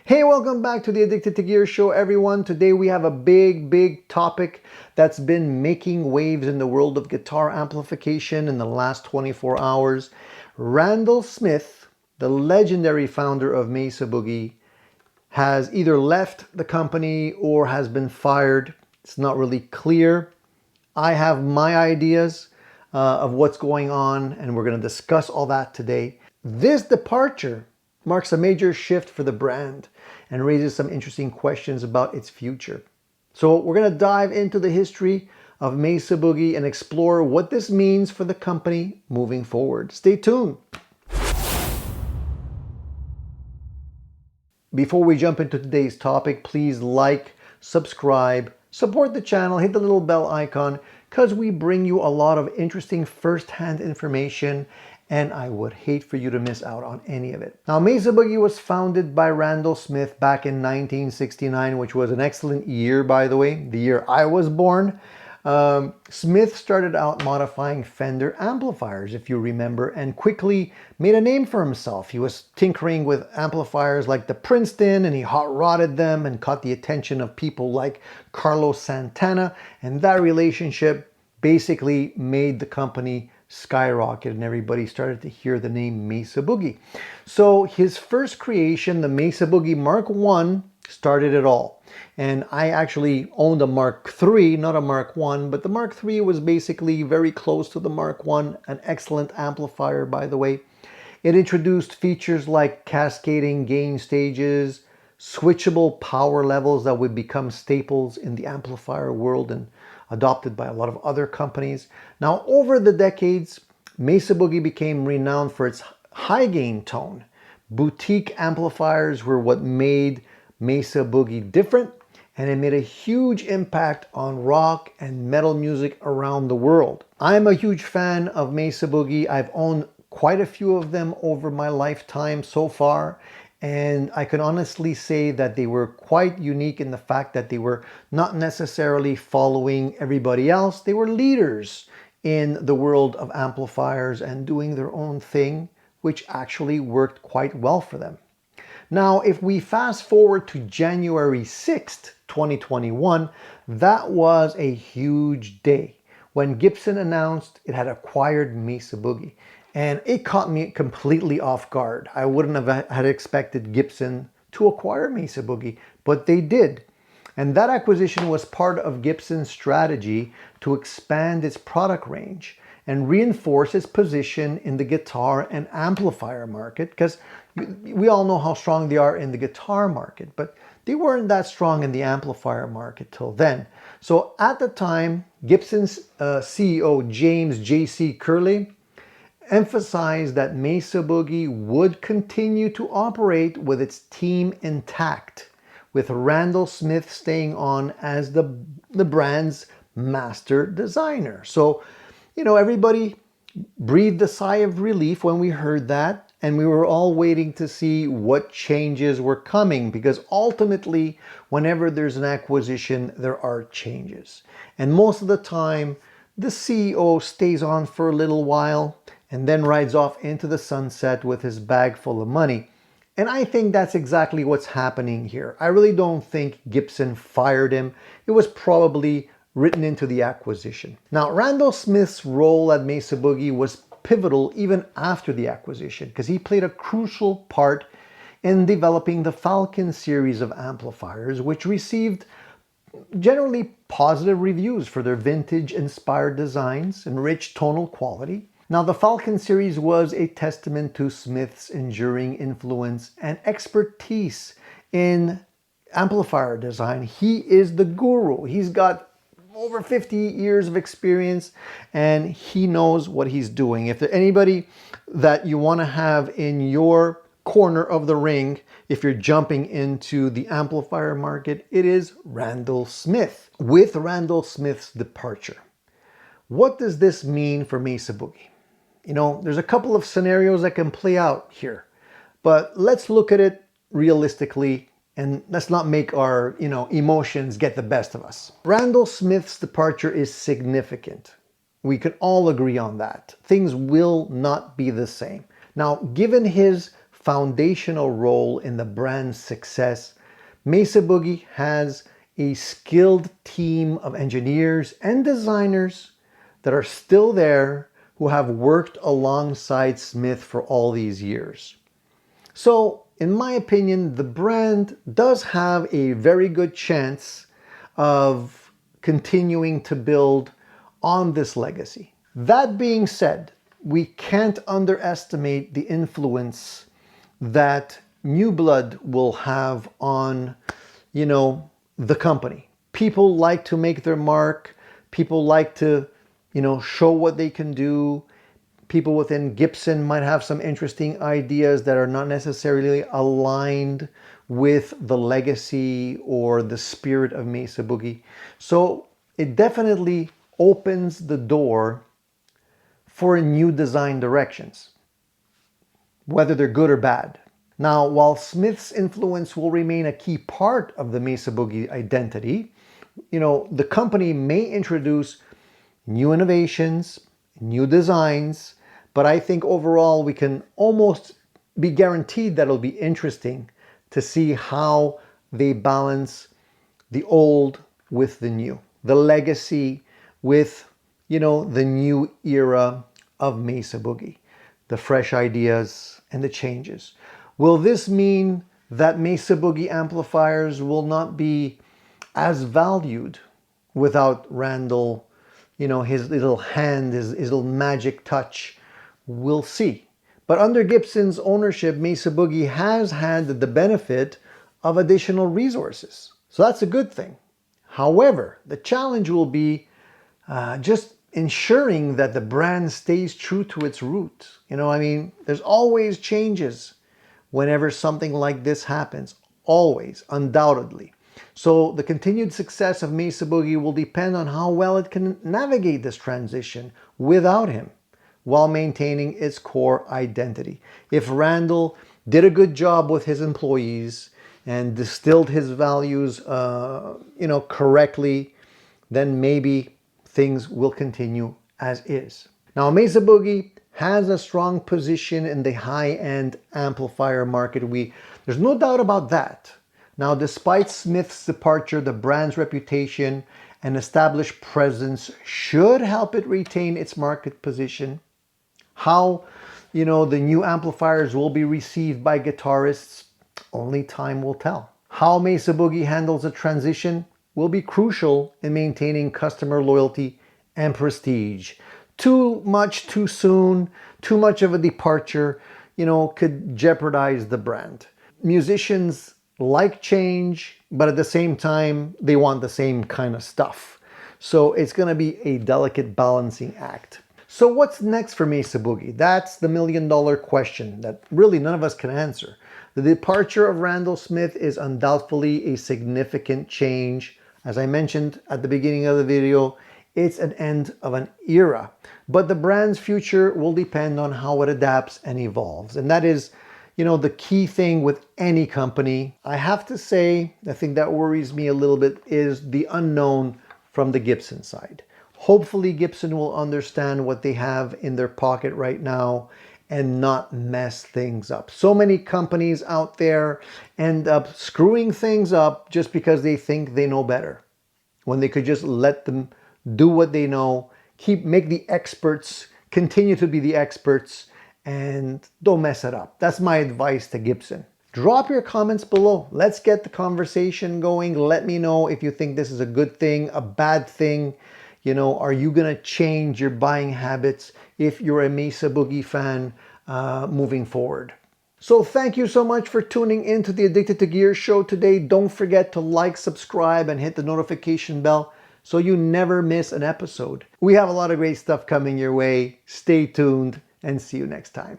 Hey, welcome back to the Addicted to Gear show, everyone. Today we have a big topic that's been making waves in the world of guitar amplification in the last 24 hours. Randall Smith, the legendary founder of Mesa Boogie, has either left the company or has been fired. It's not really clear. I have my ideas of what's going on, and we're going to discuss all that today. This departure marks a major shift for the brand and raises some interesting questions about its future. So we're going to dive into the history of Mesa Boogie and explore what this means for the company moving forward. Stay tuned. Before we jump into today's topic, please like, subscribe, support the channel, hit the little bell icon, because we bring you a lot of interesting first-hand information, and I would hate for you to miss out on any of it. Now, Mesa Boogie was founded by Randall Smith back in 1969, which was an excellent year, by the way, the year I was born. Smith started out modifying Fender amplifiers, if you remember, and quickly made a name for himself. He was tinkering with amplifiers like the Princeton, and he hot-rodded them and caught the attention of people like Carlos Santana, and that relationship basically made the company skyrocket and everybody started to hear the name Mesa Boogie. So his first creation, the Mesa Boogie Mark I, started it all. And I actually owned a Mark III, not a Mark I, but the Mark III was basically very close to the Mark I, an excellent amplifier, by the way. It introduced features like cascading gain stages, switchable power levels that would become staples in the amplifier world and adopted by a lot of other companies. Now, over the decades, Mesa Boogie became renowned for its high gain tone. Boutique amplifiers were what made Mesa Boogie different, and it made a huge impact on rock and metal music around the world. I'm a huge fan of Mesa Boogie. I've owned quite a few of them over my lifetime so far, and I can honestly say that they were quite unique in the fact that they were not necessarily following everybody else. They were leaders in the world of amplifiers and doing their own thing, which actually worked quite well for them. Now, if we fast forward to January 6th, 2021, that was a huge day when Gibson announced it had acquired Mesa Boogie. And it caught me completely off guard. I wouldn't have had expected Gibson to acquire Mesa Boogie, but they did. And that acquisition was part of Gibson's strategy to expand its product range and reinforce its position in the guitar and amplifier market, because we all know how strong they are in the guitar market, but they weren't that strong in the amplifier market till then. So at the time, Gibson's CEO, James J.C. Curley, emphasized that Mesa Boogie would continue to operate with its team intact, with Randall Smith staying on as the brand's master designer. So, you know, everybody breathed a sigh of relief when we heard that, and we were all waiting to see what changes were coming, because ultimately, whenever there's an acquisition, there are changes. And most of the time, the CEO stays on for a little while and then rides off into the sunset with his bag full of money. And I think that's exactly what's happening here. I really don't think Gibson fired him. It was probably written into the acquisition. Now, Randall Smith's role at Mesa Boogie was pivotal even after the acquisition, because he played a crucial part in developing the Falcon series of amplifiers, which received generally positive reviews for their vintage-inspired designs and rich tonal quality. Now, the Falcon series was a testament to Smith's enduring influence and expertise in amplifier design. He is the guru. He's got over 50 years of experience, and he knows what he's doing. If there's anybody that you want to have in your corner of the ring, if you're jumping into the amplifier market, it is Randall Smith. With Randall Smith's departure, what does this mean for Mesa Boogie? You know, there's a couple of scenarios that can play out here, but let's look at it realistically and let's not make our, emotions get the best of us. Randall Smith's departure is significant. We can all agree on that. Things will not be the same. Now, given his foundational role in the brand's success. Mesa Boogie has a skilled team of engineers and designers that are still there, who have worked alongside Smith for all these years. So, in my opinion, the brand does have a very good chance of continuing to build on this legacy. That being said, we can't underestimate the influence that new blood will have on, the company. People like to make their mark. People like to, show what they can do. People within Gibson might have some interesting ideas that are not necessarily aligned with the legacy or the spirit of Mesa Boogie. So it definitely opens the door for new design directions, whether they're good or bad. Now, while Smith's influence will remain a key part of the Mesa Boogie identity, the company may introduce new innovations, new designs, but I think overall we can almost be guaranteed that it'll be interesting to see how they balance the old with the new, the legacy with, the new era of Mesa Boogie, the fresh ideas and the changes. Will this mean that Mesa Boogie amplifiers will not be as valued without Randall, his little hand, his little magic touch? We'll see. But under Gibson's ownership, Mesa Boogie has had the benefit of additional resources. So that's a good thing. However, the challenge will be just ensuring that the brand stays true to its roots. There's always changes whenever something like this happens. Always, undoubtedly. So the continued success of Mesa Boogie will depend on how well it can navigate this transition without him, while maintaining its core identity. If Randall did a good job with his employees and distilled his values, correctly, then maybe things will continue as is. Now, Mesa Boogie has a strong position in the high-end amplifier market. There's no doubt about that. Now, despite Smith's departure, the brand's reputation and established presence should help it retain its market position. How, the new amplifiers will be received by guitarists, only time will tell. How Mesa Boogie handles the transition will be crucial in maintaining customer loyalty and prestige. Too much too soon, too much of a departure, could jeopardize the brand. Musicians like change, but at the same time, they want the same kind of stuff. So it's going to be a delicate balancing act. So what's next for Mesa Boogie? That's the million-dollar question that really none of us can answer. The departure of Randall Smith is undoubtedly a significant change. As I mentioned at the beginning of the video, it's an end of an era. But the brand's future will depend on how it adapts and evolves. And that is, the key thing with any company. I have to say, the thing that worries me a little bit is the unknown from the Gibson side. Hopefully Gibson will understand what they have in their pocket right now and not mess things up. So many companies out there end up screwing things up just because they think they know better, when they could just let them do what they know, make the experts, continue to be the experts, and don't mess it up. That's my advice to Gibson. Drop your comments below. Let's get the conversation going. Let me know if you think this is a good thing, a bad thing. Are you going to change your buying habits if you're a Mesa Boogie fan moving forward? So thank you so much for tuning in to the Addicted to Gear show today. Don't forget to like, subscribe, and hit the notification bell so you never miss an episode. We have a lot of great stuff coming your way. Stay tuned and see you next time.